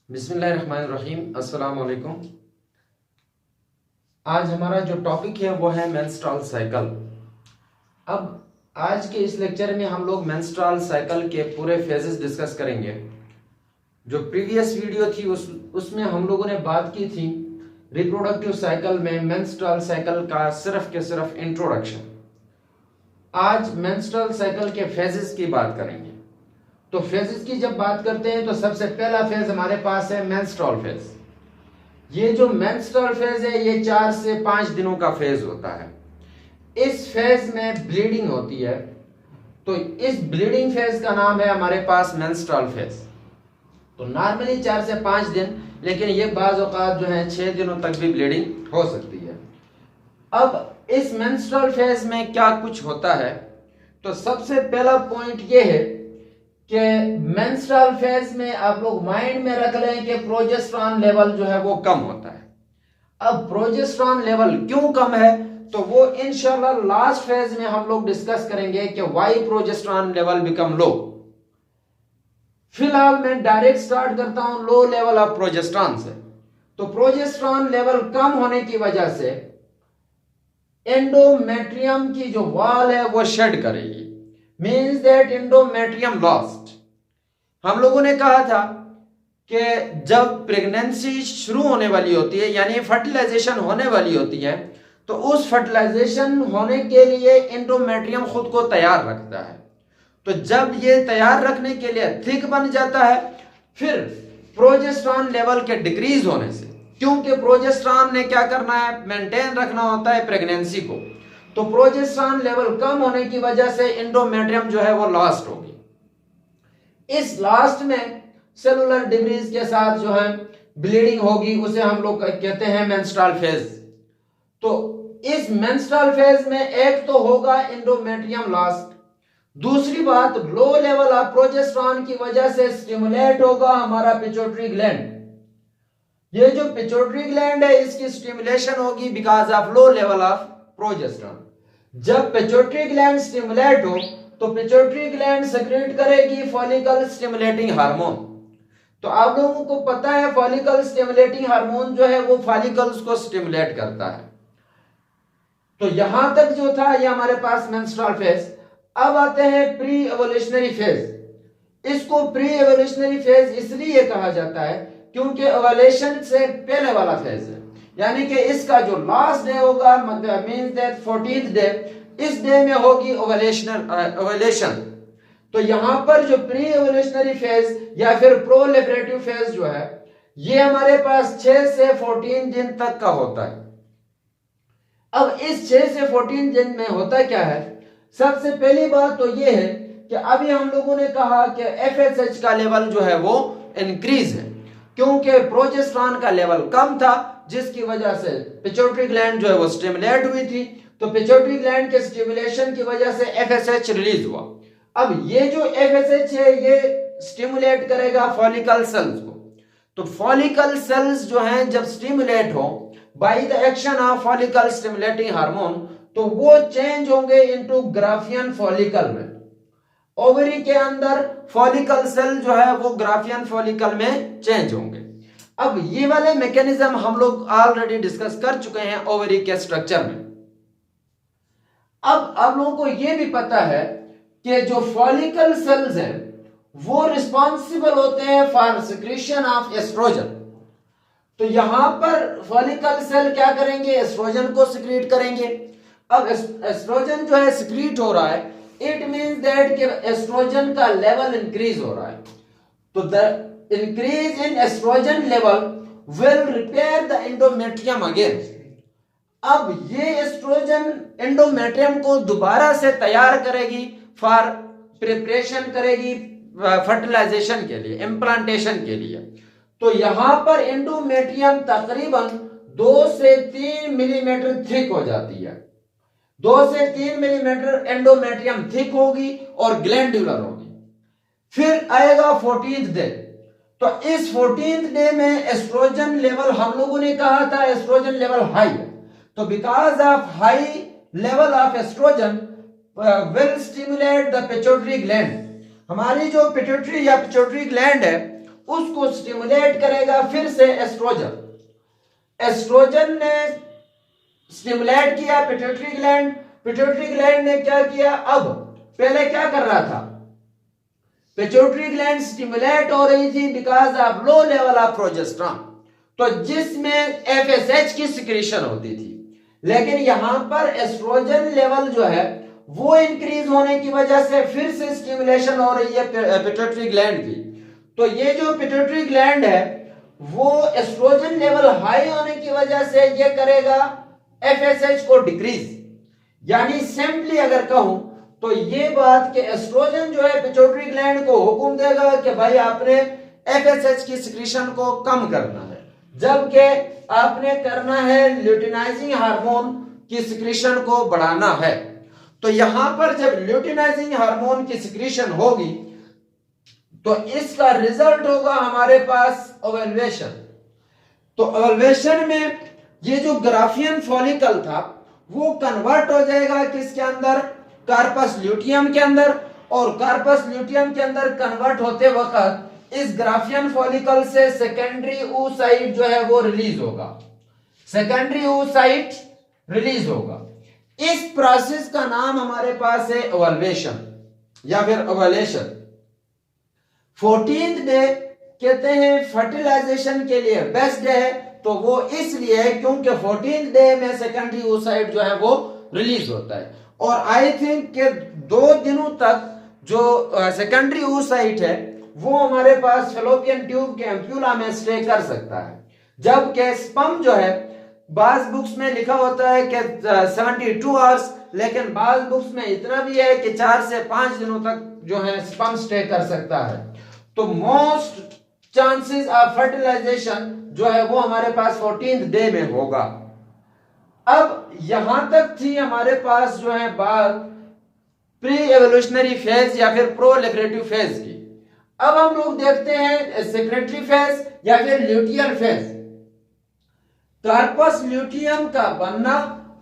बिस्मिल्लाहिर्रहमानिर्रहीम, अस्सलाम वालेकुम। आज हमारा जो टॉपिक है वो है मेंस्ट्रुअल साइकिल। अब आज के इस लेक्चर में हम लोग मेंस्ट्रुअल साइकिल के पूरे फेजेस डिस्कस करेंगे। जो प्रीवियस वीडियो थी उसमें हम लोगों ने बात की थी रिप्रोडक्टिव साइकिल में मेंस्ट्रुअल साइकिल का सिर्फ के सिर्फ इंट्रोडक्शन। आज मेंस्ट्रुअल साइकिल के फेजेस की बात करेंगे। तो फेजेस की जब बात करते हैं तो सबसे पहला फेज हमारे पास है मेंस्ट्रुअल फेज। ये जो मेंस्ट्रुअल फेज है ये 4 से 5 दिनों का फेज होता है। इस फेज में ब्लीडिंग होती है, तो इस ब्लीडिंग फेज का नाम है हमारे पास मेंस्ट्रुअल फेज। तो नॉर्मली 4 से 5 दिन, लेकिन ये बाज़ औक़ात जो है 6 दिनों तक भी ब्लीडिंग हो सकती है। अब इस मेंस्ट्रुअल फेज में क्या कुछ होता है, तो सबसे पहला पॉइंट ये है कि मेंस्ट्रुअल फेज में आप लोग माइंड में रख लें कि प्रोजेस्टेरॉन लेवल जो है वो कम होता है। अब प्रोजेस्टेरॉन लेवल क्यों कम है, तो वो इंशाल्लाह लास्ट फेज में हम लोग डिस्कस करेंगे कि व्हाई प्रोजेस्टेरॉन लेवल बिकम लो। फिलहाल मैं डायरेक्ट स्टार्ट करता हूं लो लेवल ऑफ प्रोजेस्टेरॉन से। तो प्रोजेस्टेरॉन लेवल कम होने की वजह से एंडोमेट्रियम की जो वॉल है वो शेड करेगी, मीन्स दैट एंडोमेट्रियम लॉस्ट। हम लोगों ने कहा था कि जब प्रेगनेंसी शुरू होने वाली होती है, यानी फर्टिलाइजेशन होने वाली होती है, तो उस फर्टिलाइजेशन होने के लिए एंडोमेट्रियम खुद को तैयार रखता है। तो जब ये तैयार रखने के लिए थिक बन जाता है, फिर प्रोजेस्टेरॉन लेवल के डिक्रीज होने से, क्योंकि प्रोजेस्टेरॉन ने क्या करना है, मेंटेन रखना होता है प्रेगनेंसी को, तो प्रोजेस्टेरॉन लेवल कम होने की वजह से एंडोमेट्रियम जो है वो लॉस्ट होगी। इस लास्ट में सेलुलर डिक्रीज के साथ जो है ब्लीडिंग होगी, उसे हम लोग कहते हैं मेंस्ट्रुअल फेज। तो इस मेंस्ट्रुअल फेज में एक तो होगा एंडोमेट्रियम लॉस्ट, दूसरी बात लो लेवल ऑफ प्रोजेस्टेरॉन की वजह से स्टिमुलेट होगा हमारा पिट्यूटरी ग्लैंड। ये जो पिट्यूटरी ग्लैंड है इसकी स्टिमुलेशन होगी because of low level of progesterone. जब पिट्यूटरी ग्लैंड स्टिमुलेट हो तो पिट्यूटरी ग्लैंड सेक्रेट करेगी फॉलिकल स्टिमुलेटिंग हार्मोन। तो आप लोगों को पता है फॉलिकल स्टिमुलेटिंग हार्मोन जो है वो फॉलिकल्स को स्टिमुलेट करता है। तो यहां तक जो था ये हमारे पास मेंस्ट्रुअल फेज। अब आते हैं प्री एवोल्यूशनरी फेज। इसको प्री एवोल्यूशनरी फेज इसलिए कहा जाता है क्योंकि एवोल्यूशन से पहले वाला फेज है, यानी कि इसका जो लास्ट डे होगा, मतलब मींस दैट 14th डे, इस डे में होगी ओवुलेशन। तो यहां पर जो प्री एवोल्यूशनरी फेज या फिर प्रोलिफरेटिव फेज जो है ये हमारे पास 6 से 14 दिन तक का होता है। अब इस 6 से 14 दिन में होता क्या है, सबसे पहली बात तो ये है कि अभी हम लोगों ने कहा कि एफएसएच का लेवल जो है वो इंक्रीज है, क्योंकि प्रोजेस्टेरॉन का लेवल कम था, जिसकी वजह से पिट्यूटरी ग्लैंड जो है वो स्टिमुलेट हुई थी। तो पिट्यूटरी ग्लैंड के स्टिमुलेशन की वजह से एफएसएच रिलीज हुआ। अब ये जो एफएसएच है ये स्टिमुलेट करेगा फॉलिकल सेल्स को। तो फॉलिकल सेल्स जो हैं जब स्टिमुलेट हो by the action of follicle stimulating hormone, तो वो चेंज होंगे इनटू ग्राफियन फॉलिकल में। ओवरी के अंदर फॉलिकल सेल जो है वो ग्राफियन फॉलिकल में चेंज होंगे। अब ये वाले मैकेनिज्म हम लोग ऑलरेडी डिस्कस कर चुके हैं ओवरी के स्ट्रक्चर में। अब आप लोगों को यह भी पता है कि जो फॉलिकल सेल्स हैं वो रिस्पॉन्सिबल होते हैं फॉर सिक्रीशन ऑफ एस्ट्रोजन। तो यहां पर फॉलिकल सेल क्या करेंगे, एस्ट्रोजन को सिक्रीट करेंगे। अब एस्ट्रोजन जो है सिक्रीट हो रहा है, इट मींस दैट कि एस्ट्रोजन का लेवल इंक्रीज हो रहा है। तो the increase in estrogen level will repair the endometrium again। अब ये एस्ट्रोजन एंडोमेट्रियम को दोबारा से तैयार करेगी, फॉर प्रिपरेशन करेगी फर्टिलाइजेशन के लिए, इम्प्लांटेशन के लिए। तो यहां पर एंडोमेट्रियम तकरीबन 2 से 3 मिलीमीटर थिक हो जाती है। 2 से 3 मिलीमीटर एंडोमेट्रियम थिक होगी और ग्लैंडुलर होगी। फिर आएगा 14th डे। तो इस 14th डे में एस्ट्रोजन लेवल, हम लोगों ने कहा था एस्ट्रोजन लेवल हाई है, तो because of high level of oestrogen will stimulate the pituitary gland. हमारी जो पिट्यूटरी या पिट्यूटरी ग्लैंड है उसको स्टिमुलेट करेगा फिर से एस्ट्रोजन। एस्ट्रोजन ने स्टिमुलेट किया पिट्यूटरी ग्लैंड, पिट्यूटरी ग्लैंड ने क्या किया, अब पहले क्या कर रहा था, पिट्यूटरी ग्लैंड स्टिमुलेट हो रही थी because of low level of progesterone, तो जिसमें एफएसएच की सिक्रीशन होती थी। लेकिन यहां पर एस्ट्रोजन लेवल जो है वो इंक्रीज होने की वजह से फिर से स्टिमुलेशन हो रही है पिट्यूटरी ग्लैंड की। तो ये जो पिट्यूटरी ग्लैंड है वो एस्ट्रोजन लेवल हाई होने की वजह से ये करेगा एफएसएच को डिक्रीज। यानी सिंपली अगर कहूं तो ये बात कि एस्ट्रोजन जो है पिट्यूटरी ग्लैंड को हुक्म देगा कि भाई आपने एफएसएच की सिक्रीशन को कम करना है, जबकि आपने करना है ल्यूटिनाइजिंग हार्मोन की सिक्रीशन को बढ़ाना है। तो यहां पर जब ल्यूटिनाइजिंग हार्मोन की सिक्रीशन होगी तो इसका रिजल्ट होगा हमारे पास ओवुलेशन। तो ओवुलेशन में ये जो ग्राफियन फॉलिकल था वो कन्वर्ट हो जाएगा किसके अंदर, कार्पस ल्यूटियम के अंदर, और कार्पस ल्यूटियम के अंदर कन्वर्ट होते वक्त इस ग्राफियन फॉलिकल से सेकेंडरी oocyte जो है वो रिलीज होगा, सेकेंडरी oocyte रिलीज होगा। इस प्रोसेस का नाम हमारे पास है ओवुलेशन या फिर ओवुलेशन। 14th डे कहते हैं फर्टिलाइजेशन के लिए बेस्ट डे है, तो वो इसलिए है क्योंकि 14th डे में सेकेंडरी oocyte जो है वो रिलीज होता है। और आई थिंक कि 2 दिनों तक जो सेकेंडरी oocyte है वो हमारे पास फेलोपियन ट्यूब के एम्प्यूला में स्टे कर सकता है, जबकि स्पर्म जो है बाज बुक्स में लिखा होता है कि 72 आवर्स, लेकिन बाज बुक्स में इतना भी है कि 4 से 5 दिनों तक जो है स्पर्म स्टे कर सकता है। तो मोस्ट चांसेस ऑफ फर्टिलाइजेशन जो है वो हमारे पास 14th डे में होगा। अब यहां तक थी हमारे पास जो है बात प्री एवोल्यूशनरी फेज या फिर प्रोलिफरेटिव फेज की। अब हम लोग देखते हैं सेक्रेटरी फेज या फिर ल्यूटियल फेज। कार्पस ल्यूटियम का बनना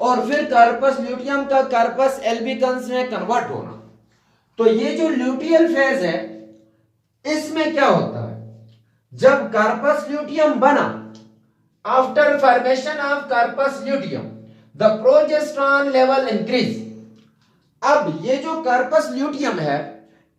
और फिर कार्पस ल्यूटियम का कार्पस एल्बिकन्स में कन्वर्ट होना। तो ये जो ल्यूटियल फेज है इसमें क्या होता है, जब कार्पस ल्यूटियम बना, after formation of corpus luteum the progesterone level increase. अब ये जो कार्पस ल्यूटियम है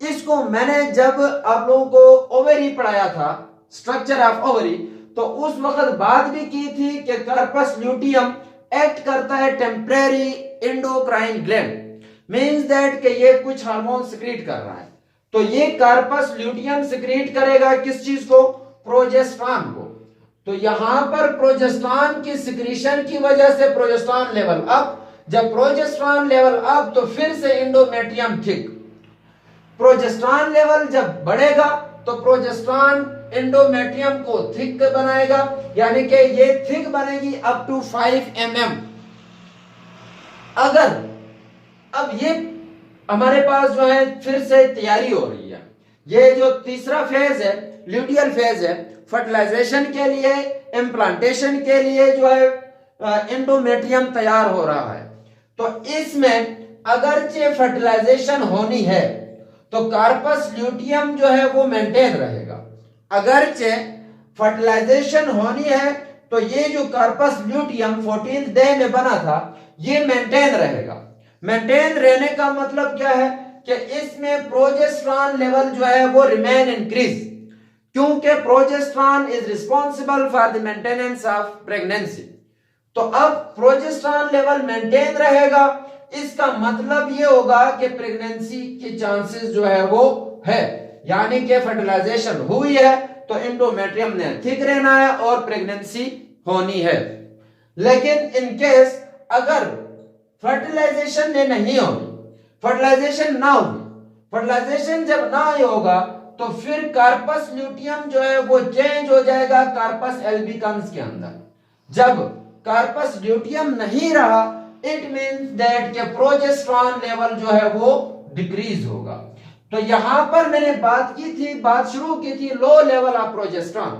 इसको मैंने जब आप लोगों को ओवरी पढ़ाया था, स्ट्रक्चर ऑफ ओवरी, तो उस वक्त बात भी की थी कि कार्पस ल्यूटियम एक्ट करता है temporary endocrine gland, means that कि ये कुछ हार्मोन सिक्रीट कर रहा है। तो ये कार्पस ल्यूटियम सिक्रीट करेगा किस चीज को, प्रोजेस्टेरॉन को। तो यहां पर प्रोजेस्टेरॉन की सिक्रीशन की वजह से प्रोजेस्टेरॉन लेवल अप, जब प्रोजेस्टेरॉन लेवल अप तो फिर से एंडोमेट्रियम थिक। प्रोजेस्टेरॉन लेवल जब बढ़ेगा तो प्रोजेस्टेरॉन एंडोमेट्रियम को थिक बनाएगा, यानी कि ये थिक बनेगी अप टू 5 mm। अगर अब ये हमारे पास जो है फिर से तैयारी हो रही है, ये जो तीसरा फेज है ल्यूटियल फेज है, फर्टिलाइजेशन के लिए, इम्प्लांटेशन के लिए जो है एंडोमेट्रियम तैयार हो रहा है। तो इसमें अगरचे फर्टिलाइजेशन होनी है तो कार्पस ल्यूटियम जो है वो मेंटेन रहेगा। अगरचे फर्टिलाइजेशन होनी है तो ये जो कार्पस ल्यूटियम 14th डे में बना था ये मेंटेन रहेगा। मेंटेन रहने का मतलब क्या है कि इसमें प्रोजेस्टेरॉन लेवल जो है वो रिमेन इंक्रीज, क्योंकि progesterone is responsible for the maintenance of pregnancy. तो अब प्रोजेस्टेरॉन लेवल मेंटेन रहेगा, इसका मतलब ये होगा कि प्रेगनेंसी के चांसेस जो है वो है, यानी कि फर्टिलाइजेशन हुई है तो एंडोमेट्रियम ने थिक रहना है और प्रेगनेंसी होनी है। लेकिन इन केस अगर फर्टिलाइजेशन ने नहीं होगी, फर्टिलाइजेशन ना होगी, फर्टिलाइजेशन जब ना होगा तो फिर कार्पस ल्यूटियम जो है वो चेंज हो जाएगा कार्पस एल्बिकन्स के अंदर। जब कार्पस ल्यूटियम नहीं रहा इट मींस दैट के प्रोजेस्टेरॉन लेवल जो है वो डिक्रीज होगा। तो यहां पर मैंने बात की थी, बात शुरू की थी लो लेवल ऑफ प्रोजेस्टेरॉन,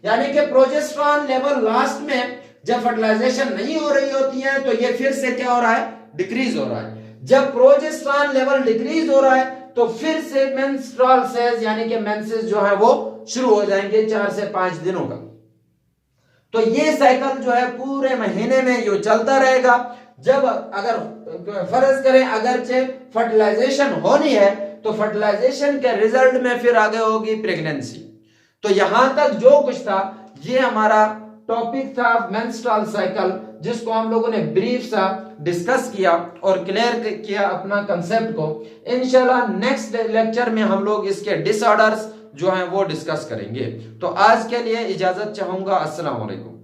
यानी कि प्रोजेस्टेरॉन लेवल लास्ट में जब फर्टिलाइजेशन नहीं हो रही होती है तो ये फिर से क्या हो रहा है, डिक्रीज हो रहा है। जब प्रोजेस्टेरॉन लेवल डिक्रीज हो रहा है तो फिर से मेंस्ट्रुअल सेल्स यानी कि मेंसेस जो है वो शुरू हो जाएंगे 4 से 5 दिनों का। तो ये साइकिल जो है पूरे महीने में ये चलता रहेगा। जब अगर फर्ज करें अगरचे फर्टिलाइजेशन होनी है तो फर्टिलाइजेशन के रिजल्ट में फिर आगे होगी प्रेगनेंसी। तो यहां तक जो कुछ था ये हमारा टॉपिक था मेंस्ट्रुअल साइकिल, जिसको हम लोगों ने ब्रीफ सा डिस्कस किया और क्लियर किया अपना कंसेप्ट को। इंशाल्लाह नेक्स्ट लेक्चर में हम लोग इसके डिसऑर्डर्स जो हैं वो डिस्कस करेंगे। तो आज के लिए इजाजत चाहूंगा। अस्सलाम वालेकुम।